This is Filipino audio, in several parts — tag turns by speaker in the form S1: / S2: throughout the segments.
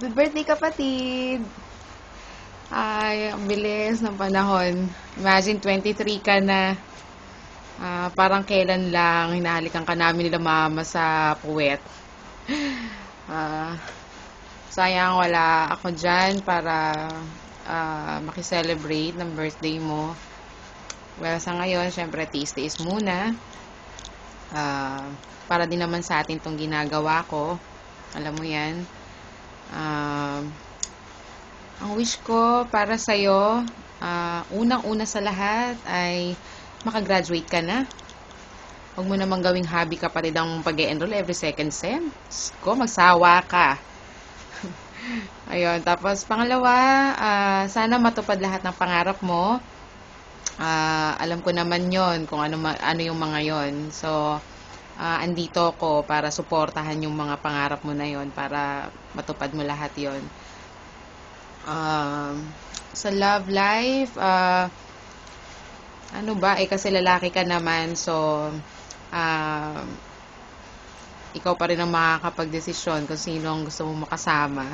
S1: Happy birthday, kapatid! Ay, ang bilis ng panahon. Imagine, 23 ka na. Parang kailan lang, hinahalikan ka namin nila mama sa puwet. Ah, sayang wala ako dyan para makiselebrate ng birthday mo. Well, sa ngayon, syempre, tiis-tiis muna. Para din naman sa atin tong ginagawa ko. Alam mo yan. Ang wish ko para sa'yo, unang-una sa lahat ay makagraduate ka na. Huwag mo namang gawing hobby kapatid ang pag-e-enroll every second sem. Ko, magsawa ka. Ayun, tapos pangalawa, sana matupad lahat ng pangarap mo. Alam ko naman yon kung ano yung mga yon. So, andito ko para suportahan yung mga pangarap mo na yon para matupad mo lahat yon. Sa love life, ano ba, kasi lalaki ka naman, so ikaw pa rin ang makakapag-desisyon kung sino ang gusto mo makasama.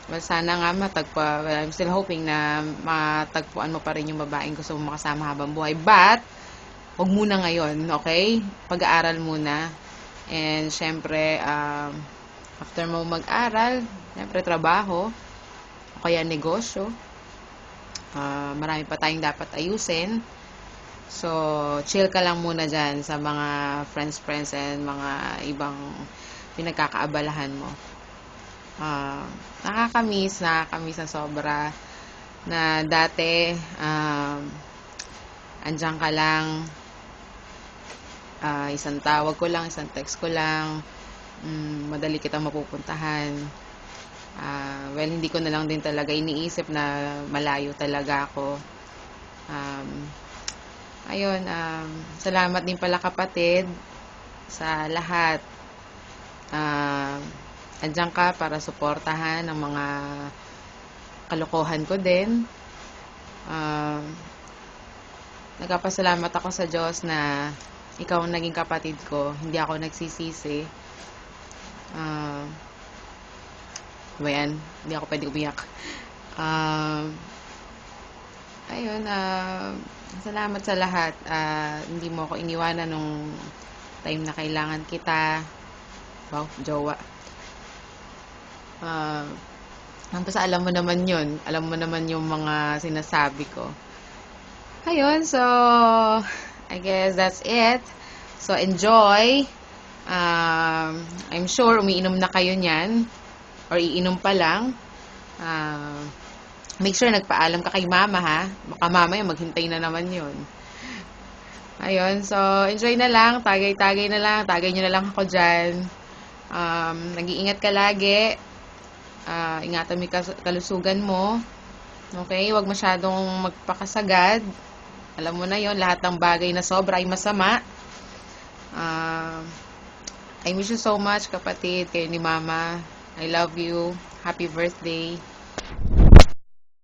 S1: Well, sana nga I'm still hoping na matagpuan mo pa rin yung babaeng gusto mo makasama habang buhay. But, huwag muna ngayon, okay? Pag-aaral muna. And, syempre, after mo mag-aral, syempre, trabaho, o kaya negosyo. Marami pa tayong dapat ayusin. So, chill ka lang muna dyan sa mga friends and mga ibang pinagkakaabalahan mo. Nakakamiss na sobra na dati andyan ka lang, isang tawag ko lang, isang text ko lang, madali kitang mapupuntahan. Well, hindi ko na lang din talaga iniisip na malayo talaga ako. Ayun, salamat din pala kapatid sa lahat. Andiyan ka para suportahan ang mga kalokohan ko din. Nagpapasalamat ako sa Diyos na ikaw ang naging kapatid ko. Hindi ako nagsisisi. Ayan, hindi ako pwede umiyak. Ayun, salamat sa lahat. Hindi mo ako iniwanan nung time na kailangan kita. Wow, jowa. Basta alam mo naman yun. Alam mo naman yung mga sinasabi ko. Ayun, so I guess that's it. So enjoy. I'm sure umiinom na kayo niyan or iinom pa lang. Make sure nagpaalam ka kay mama, ha. Baka mamaya maghintay na naman yun. Ayun, so enjoy na lang. Tagay na lang. Tagay nyo na lang ako dyan. Nag-iingat ka lagi. Ingatan mo yung kalusugan mo. Okay? Huwag masyadong magpakasagad. Alam mo na yon, lahat ng bagay na sobra ay masama. I miss you so much, kapatid. Kayo ni mama. I love you. Happy birthday.